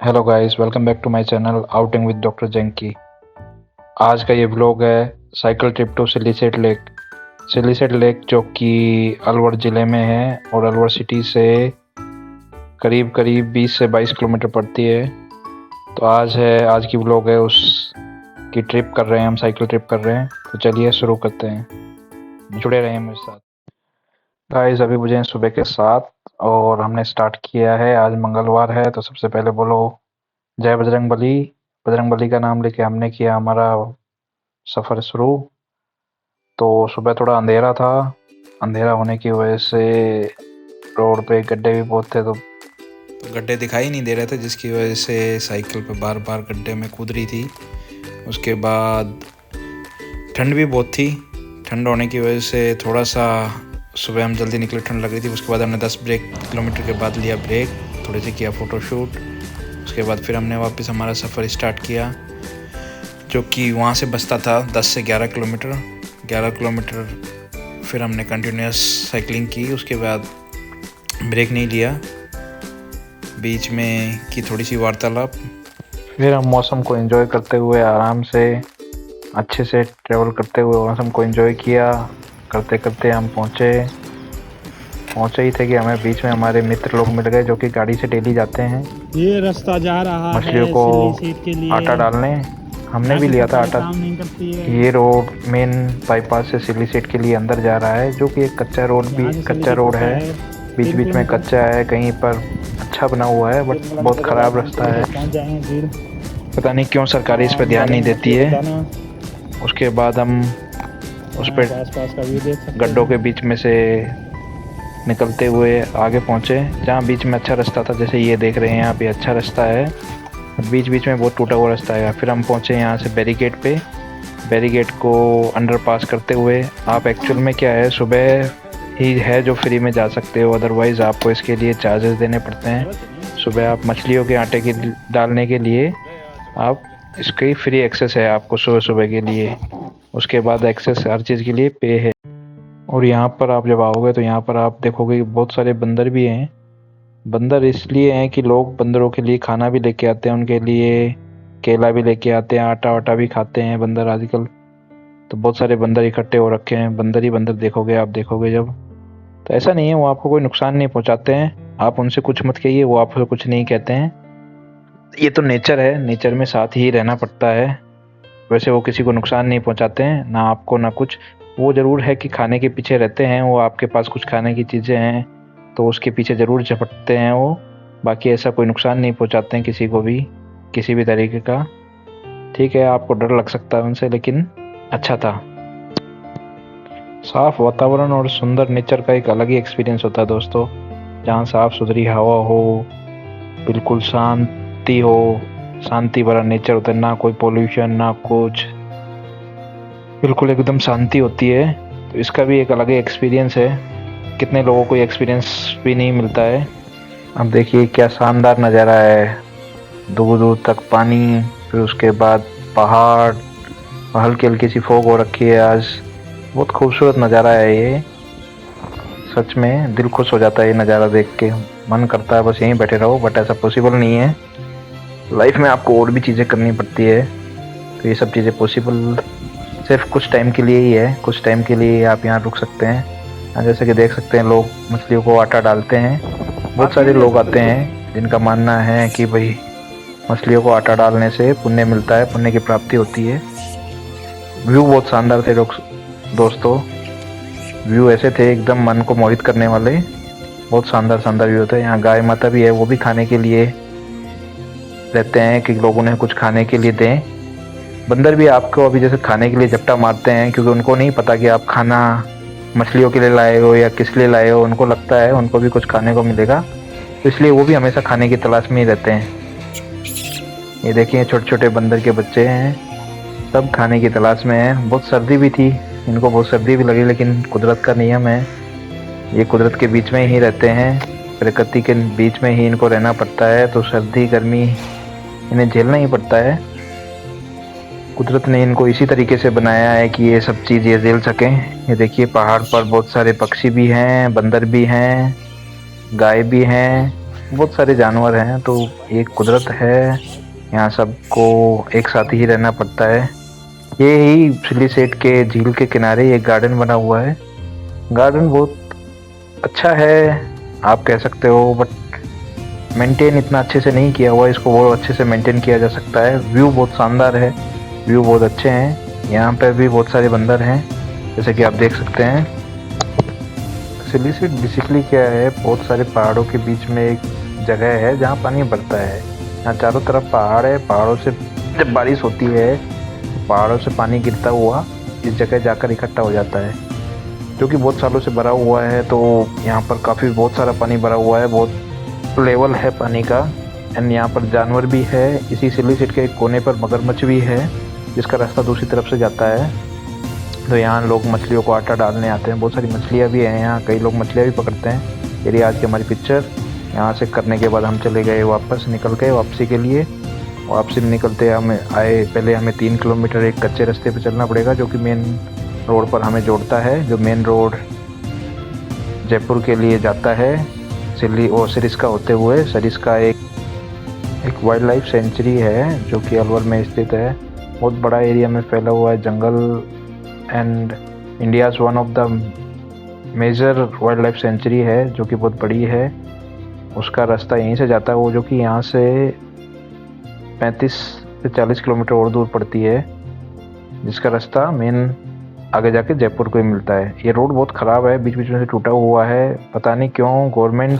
Hello guys, welcome back to my channel outing with doctor junkie. आज का ये vlog है cycle trip to Siliserh lake. Siliserh lake जो कि अलवर ज़िले में है और अलवर सिटी से करीब करीब 20 से 22 किलोमीटर पड़ती है। तो आज की व्लॉग है, उस की ट्रिप कर रहे हैं, हम साइकिल ट्रिप कर रहे हैं। तो चलिए शुरू करते हैं, जुड़े रहें मेरे साथ। गाइस अभी बजे हैं सुबह के 7 और हमने स्टार्ट किया है। आज मंगलवार है तो सबसे पहले बोलो जय बजरंगबली। बजरंगबली का नाम लेके हमने किया हमारा सफ़र शुरू। तो सुबह थोड़ा अंधेरा था, अंधेरा होने की वजह से रोड पे गड्ढे भी बहुत थे, तो गड्ढे दिखाई नहीं दे रहे थे, जिसकी वजह से साइकिल पे बार बार गड्ढे में कूद रही थी। उसके बाद ठंड भी बहुत थी, ठंड होने की वजह से थोड़ा सा सुबह हम जल्दी निकले, ठंड लग रही थी। उसके बाद हमने 10 किलोमीटर के बाद लिया ब्रेक, थोड़े से किया फ़ोटोशूट। उसके बाद फिर हमने वापस हमारा सफ़र स्टार्ट किया, जो कि वहाँ से बचता था 10 से 11 किलोमीटर। 11 किलोमीटर फिर हमने कंटिन्यूस साइकिलिंग की। उसके बाद ब्रेक नहीं लिया, बीच में की थोड़ी सी वार्तालाप। फिर हम मौसम को एंजॉय करते हुए आराम से अच्छे से ट्रैवल करते हुए मौसम को एंजॉय किया। करते करते हम पहुँचे ही थे कि हमें बीच में हमारे मित्र लोग मिल गए, जो कि गाड़ी से डेली जाते हैं ये रास्ता जा रहा है मछलियों को सिलीसेट के लिए। आटा डालने। हमने भी लिया था आटा। ये रोड मेन बाईपास से सिलीसेट के लिए अंदर जा रहा है, जो कि एक कच्चा रोड है। बीच बीच में कच्चा है, कहीं पर अच्छा बना हुआ है, बट बहुत ख़राब रास्ता है। पता नहीं क्यों सरकारी इस पर ध्यान नहीं देती है। उसके बाद हम उस पर गड्ढों के बीच में से निकलते हुए आगे पहुँचे, जहाँ बीच में अच्छा रास्ता था। जैसे ये देख रहे हैं, यहाँ पे अच्छा रास्ता है, बीच बीच में बहुत टूटा हुआ रास्ता है। फिर हम पहुँचे यहाँ से बैरिकेड पे। बैरिकेड को अंडर पास करते हुए आप एक्चुअल में क्या है, सुबह ही है जो फ्री में जा सकते हो, अदरवाइज़ आपको इसके लिए चार्जेस देने पड़ते हैं। सुबह आप मछलियों के आटे के डालने के लिए आप इसकी फ्री एक्सेस है आपको सुबह सुबह के लिए। उसके बाद एक्सेस हर चीज़ के लिए पे है। और यहाँ पर आप जब आओगे तो यहाँ पर आप देखोगे कि बहुत सारे बंदर भी हैं। बंदर इसलिए हैं कि लोग बंदरों के लिए खाना भी लेके आते हैं, उनके लिए केला भी लेके आते हैं, आटा वाटा भी खाते हैं बंदर आजकल। तो बहुत सारे बंदर इकट्ठे हो रखे हैं, बंदर ही बंदर देखोगे आप, देखोगे जब। तो ऐसा नहीं है, वो आपको कोई नुकसान नहीं पहुँचाते हैं। आप उनसे कुछ मत कहिए, वो आपको कुछ नहीं कहते हैं। ये तो नेचर है, नेचर में साथ ही रहना पड़ता है। वैसे वो किसी को नुकसान नहीं पहुँचाते हैं, ना आपको ना कुछ। वो ज़रूर है कि खाने के पीछे रहते हैं, वो आपके पास कुछ खाने की चीज़ें हैं तो उसके पीछे ज़रूर झपटते हैं वो। बाकी ऐसा कोई नुकसान नहीं पहुंचाते हैं किसी को भी, किसी भी तरीके का। ठीक है, आपको डर लग सकता है उनसे, लेकिन अच्छा था। साफ़ वातावरण और सुंदर नेचर का एक अलग ही एक्सपीरियंस होता है दोस्तों। जहाँ साफ़ सुथरी हवा हो, बिल्कुल शांति हो, शांति भरा नेचर होता है, ना कोई पोल्यूशन ना कुछ, बिल्कुल एकदम शांति होती है। तो इसका भी एक अलग ही एक्सपीरियंस है, कितने लोगों को ये एक्सपीरियंस भी नहीं मिलता है। अब देखिए क्या शानदार नज़ारा है, दूर दूर तक पानी, फिर उसके बाद पहाड़, हल्की हल्की सी फॉग हो रखी है आज। बहुत खूबसूरत नज़ारा है ये, सच में दिल खुश हो जाता है ये नज़ारा देख के। मन करता है बस यहीं बैठे रहो, बट ऐसा पॉसिबल नहीं है। लाइफ में आपको और भी चीज़ें करनी पड़ती है, तो ये सब चीज़ें पॉसिबल सिर्फ कुछ टाइम के लिए ही है। कुछ टाइम के लिए आप यहाँ रुक सकते हैं। जैसे कि देख सकते हैं, लोग मछलियों को आटा डालते हैं। बहुत सारे लोग आते हैं जिनका मानना है कि भाई मछलियों को आटा डालने से पुण्य मिलता है, पुण्य की प्राप्ति होती है। व्यू बहुत शानदार थे दोस्तों, व्यू ऐसे थे एकदम मन को मोहित करने वाले, बहुत शानदार शानदार व्यू थे। यहाँ गाय माता भी है, वो भी खाने के लिए रहते हैं कि लोग उन्हें कुछ खाने के लिए दें। बंदर भी आपको अभी जैसे खाने के लिए झपटा मारते हैं, क्योंकि उनको नहीं पता कि आप खाना मछलियों के लिए लाए हो या किस लिए लाए हो। उनको लगता है उनको भी कुछ खाने को मिलेगा, तो इसलिए वो भी हमेशा खाने की तलाश में ही रहते हैं। ये देखिए छोटे छोटे बंदर के बच्चे हैं, सब खाने की तलाश में हैं। बहुत सर्दी भी थी, इनको बहुत सर्दी भी लगी, लेकिन कुदरत का नियम है, ये कुदरत के बीच में ही रहते हैं, प्रकृति के बीच में ही इनको रहना पड़ता है। तो सर्दी गर्मी इन्हें झेलना ही पड़ता है। कुदरत ने इनको इसी तरीके से बनाया है कि ये सब चीज़ ये झेल सकें। ये देखिए पहाड़ पर बहुत सारे पक्षी भी हैं, बंदर भी हैं, गाय भी हैं। बहुत सारे जानवर हैं, तो ये कुदरत है, यहाँ सबको एक साथ ही रहना पड़ता है। ये ही सिलीसेट के झील के किनारे एक गार्डन बना हुआ है। गार्डन बहुत अच्छा है आप कह सकते हो, बट मेंटेन इतना अच्छे से नहीं किया हुआ है। इसको बहुत अच्छे से मेंटेन किया जा सकता है। व्यू बहुत शानदार है, व्यू बहुत अच्छे हैं। यहाँ पे भी बहुत सारे बंदर हैं जैसे कि आप देख सकते हैं। सिलीसेट बेसिकली क्या है, बहुत सारे पहाड़ों के बीच में एक जगह है जहाँ पानी बढ़ता है। यहाँ चारों तरफ पहाड़ है, पहाड़ों से जब बारिश होती है पहाड़ों से पानी गिरता हुआ इस जगह जाकर इकट्ठा हो जाता है, जो कि बहुत सालों से भरा हुआ है। तो यहाँ पर काफ़ी बहुत सारा पानी भरा हुआ है, बहुत लेवल है पानी का। एंड यहाँ पर जानवर भी है। इसी सिलीसेट के एक कोने पर मगरमच्छ भी है जिसका रास्ता दूसरी तरफ से जाता है। तो यहाँ लोग मछलियों को आटा डालने आते हैं। बहुत सारी मछलियाँ भी हैं यहाँ, कई लोग मछलियाँ भी पकड़ते हैं। यही आज की हमारी पिक्चर। यहाँ से करने के बाद हम चले गए वापस, निकल गए वापसी के लिए। वापसी में निकलते हमें आए, पहले हमें 3 किलोमीटर एक कच्चे रास्ते पे चलना पड़ेगा जो कि मेन रोड पर हमें जोड़ता है, जो मेन रोड जयपुर के लिए जाता है। सरिस्का होते हुए। सरिस्का एक वाइल्ड लाइफ सेंचुरी है जो कि अलवर में स्थित है। बहुत बड़ा एरिया में फैला हुआ है जंगल, and India's one of the major wildlife sanctuary है जो कि बहुत बड़ी है। उसका रास्ता यहीं से जाता है, वो जो कि यहाँ से 35 से 40 किलोमीटर और दूर पड़ती है, जिसका रास्ता मेन आगे जाके जयपुर को ही मिलता है। ये रोड बहुत ख़राब है, बीच बीच में से टूटा हुआ है। पता नहीं क्यों गवर्नमेंट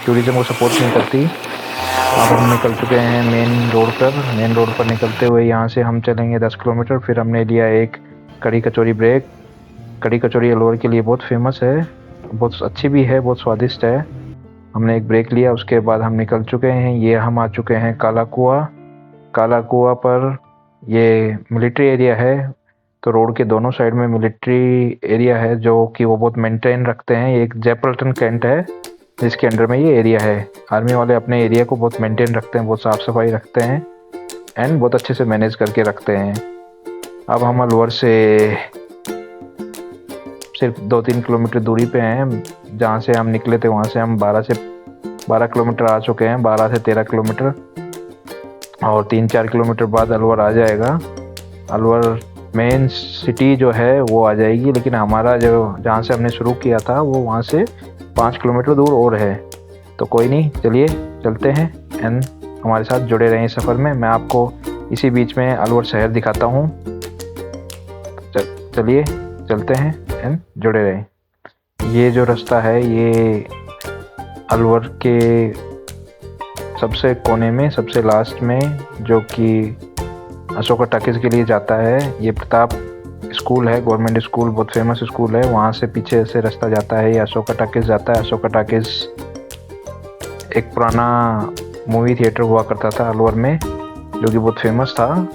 टूरिज़्म को सपोर्ट नहीं करती। अब हम निकल चुके हैं मेन रोड पर। मेन रोड पर निकलते हुए यहाँ से हम चलेंगे 10 किलोमीटर। फिर हमने लिया एक कड़ी कचौरी ब्रेक। कड़ी कचौरी अलवर के लिए बहुत फेमस है, बहुत अच्छी भी है, बहुत स्वादिष्ट है। हमने एक ब्रेक लिया, उसके बाद हम निकल चुके हैं। ये हम आ चुके हैं काला कुआं। काला कुआं पर ये मिलिट्री एरिया है, तो रोड के दोनों साइड में मिलिट्री एरिया है जो कि वो बहुत मेंटेन रखते हैं। ये एक जयपल्टन कैंट है जिसके अंडर में ये एरिया है। आर्मी वाले अपने एरिया को बहुत मेंटेन रखते हैं, बहुत साफ़ सफाई रखते हैं एंड बहुत अच्छे से मैनेज करके रखते हैं। अब हम अलवर से सिर्फ 2-3 किलोमीटर दूरी पे हैं। जहाँ से हम निकले थे वहाँ से हम 12 किलोमीटर आ चुके हैं, 12 से 13 किलोमीटर, और 3-4 किलोमीटर बाद अलवर आ जाएगा। अलवर मेन सिटी जो है वो आ जाएगी, लेकिन हमारा जो जहाँ से हमने शुरू किया था वो वहाँ से 5 किलोमीटर दूर और है। तो कोई नहीं, चलिए चलते हैं एंड हमारे साथ जुड़े रहें सफ़र में। मैं आपको इसी बीच में अलवर शहर दिखाता हूँ। चलिए चलते हैं एंड जुड़े रहें। ये जो रास्ता है ये अलवर के सबसे कोने में, सबसे लास्ट में, जो कि अशोका टाकीज़ के लिए जाता है। ये प्रताप स्कूल है, गवर्नमेंट स्कूल, बहुत फेमस स्कूल है। वहाँ से पीछे से रास्ता जाता है, ये अशोका टाकीज़ जाता है। अशोका टाकीज़ एक पुराना मूवी थिएटर हुआ करता था अलवर में, जो कि बहुत फेमस था।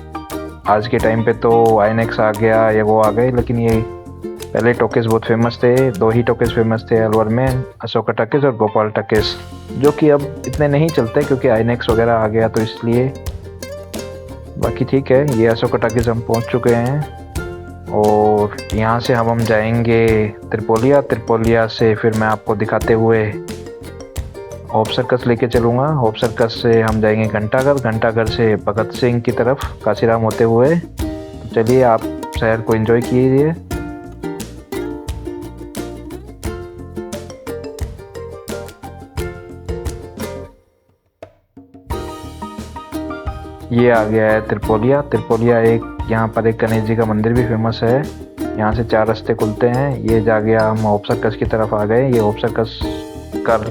आज के टाइम पे तो आईनैक्स आ गया या वो आ गए, लेकिन ये पहले टॉकीज़ बहुत फेमस थे। 2 ही टॉकीज़ फेमस थे अलवर में, अशोका टाकीज़ और गोपाल टाकीज़, जो कि अब इतने नहीं चलते क्योंकि आईनैक्स वगैरह आ गया, तो इसलिए। बाकी ठीक है, ये अशोका टाकीज़ हम पहुंच चुके हैं और यहाँ से हम जाएंगे त्रिपोलिया। त्रिपोलिया से फिर मैं आपको दिखाते हुए होप सर्कस लेके चलूँगा। होप सर्कस से हम जाएंगे घंटाघर, घंटाघर से भगत सिंह की तरफ काशीराम होते हुए। तो चलिए आप शहर को एंजॉय कीजिए। ये आ गया है त्रिपोलिया। त्रिपोलिया एक यहाँ पर एक गणेश जी का मंदिर भी फेमस है। यहाँ से 4 रास्ते खुलते हैं। ये जा गया, हम होप सर्कस की तरफ आ गए। ये होप सर्कस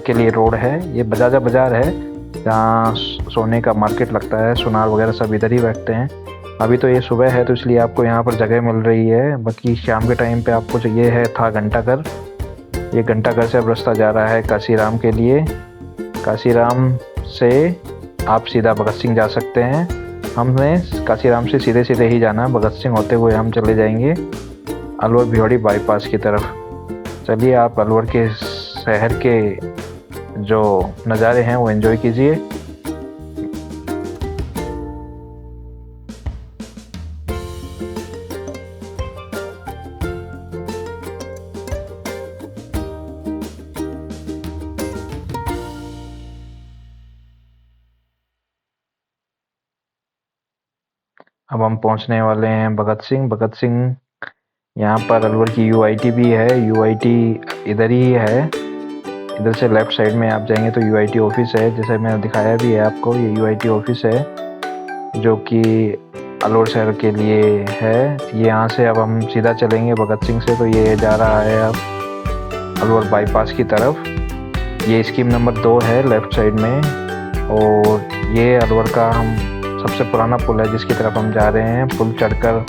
के लिए रोड है। ये बजाजा बाजार है जहाँ सोने का मार्केट लगता है, सुनार वगैरह सब इधर ही बैठते हैं। अभी तो ये सुबह है तो इसलिए आपको यहाँ पर जगह मिल रही है, बाकी शाम के टाइम पे आपको चाहिए है था घंटाघर। ये घंटाघर से अब रास्ता जा रहा है काशीराम के लिए। काशीराम से आप सीधा भगत सिंह जा सकते हैं। हमने काशीराम से सीधे सीधे ही जाना है, भगत सिंह होते हुए हम चले जाएंगे अलवर भिवाड़ी बाईपास की तरफ। चलिए आप अलवर के शहर के जो नज़ारे हैं वो एंजॉय कीजिए। अब हम पहुंचने वाले हैं भगत सिंह। यहाँ पर अलवर की UIT भी है। UIT इधर ही है, इधर से लेफ्ट साइड में आप जाएंगे तो UIT ऑफिस है। जैसे मैंने दिखाया भी है आपको, ये UIT ऑफिस है जो कि अलवर शहर के लिए है। ये यहाँ से अब हम सीधा चलेंगे भगत सिंह से, तो ये जा रहा है अब अलवर बाईपास की तरफ। ये स्कीम नंबर 2 है लेफ्ट साइड में, और ये अलवर का हम सबसे पुराना पुल है जिसकी तरफ हम जा रहे हैं। पुल चढ़कर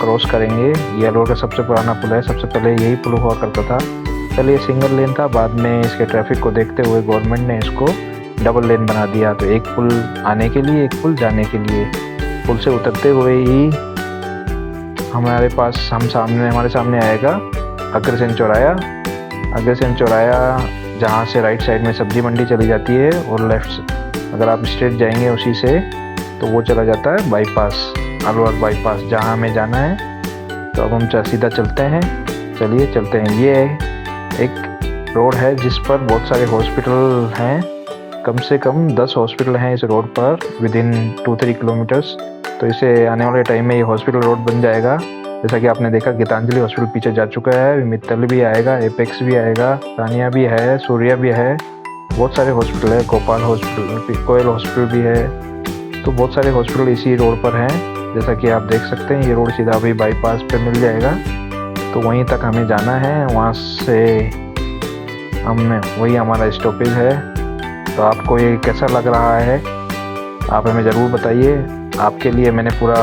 क्रॉस करेंगे। ये अलवर का सबसे पुराना पुल है। सबसे पहले यही पुल हुआ करता था। पहले ये सिंगल लेन था, बाद में इसके ट्रैफिक को देखते हुए गवर्नमेंट ने इसको डबल लेन बना दिया। तो एक पुल आने के लिए, एक पुल जाने के लिए। पुल से उतरते हुए ही हमारे सामने आएगा अग्रसेन चौराया। अग्रसेन चौराया जहाँ से राइट साइड में सब्जी मंडी चली जाती है, और लेफ्ट अगर आप स्ट्रेट जाएंगे उसी से तो वो चला जाता है बाईपास, अलवर बाईपास जहाँ हमें जाना है। तो अब हम सीधा चलते हैं। चलिए चलते हैं। ये एक रोड है जिस पर बहुत सारे हॉस्पिटल हैं। कम से कम 10 हॉस्पिटल हैं इस रोड पर विदिन 2-3 किलोमीटर्स। तो इसे आने वाले टाइम में ये हॉस्पिटल रोड बन जाएगा। जैसा कि आपने देखा, गीतांजलि हॉस्पिटल पीछे जा चुका है, मित्तल भी आएगा, एपेक्स भी आएगा, तानिया भी है, सूर्या भी है। बहुत सारे हॉस्पिटल है, गोपाल हॉस्पिटल, कोयल हॉस्पिटल भी है। तो बहुत सारे हॉस्पिटल इसी रोड पर हैं। जैसा कि आप देख सकते हैं, ये रोड सीधा अभी बाईपास पे मिल जाएगा। तो वहीं तक हमें जाना है, वहाँ से वही हमारा स्टॉपेज है। तो आपको ये कैसा लग रहा है आप हमें ज़रूर बताइए। आपके लिए मैंने पूरा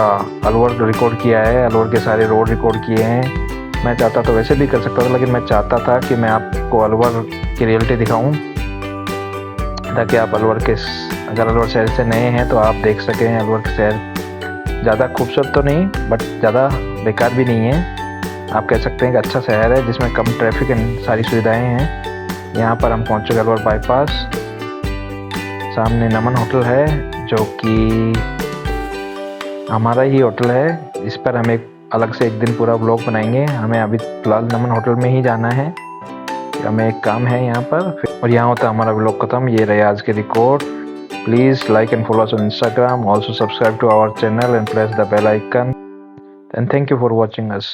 अलवर रिकॉर्ड किया है, अलवर के सारे रोड रिकॉर्ड किए हैं। मैं चाहता तो वैसे भी कर सकता था, लेकिन मैं चाहता था कि मैं आपको अलवर की रियलिटी दिखाऊं, ताकि आप अगर अलवर शहर से नए हैं तो आप देख सकें। अलवर का शहर ज़्यादा खूबसूरत तो नहीं, बट ज़्यादा बेकार भी नहीं है। आप कह सकते हैं कि अच्छा शहर है जिसमें कम ट्रैफिक एंड सारी सुविधाएं हैं। यहाँ पर हम पहुँच चुके अलवर बाईपास। सामने नमन होटल है जो कि हमारा ही होटल है। इस पर हम एक अलग से एक दिन पूरा व्लॉग बनाएंगे। हमें अभी फिलहाल नमन होटल में ही जाना है, हमें एक काम है यहाँ पर, और यहाँ होता है हमारा व्लॉग खत्म। ये रहे आज के record. Please like and follow us on Instagram. Also subscribe to our channel and press the bell icon. And thank you for watching us.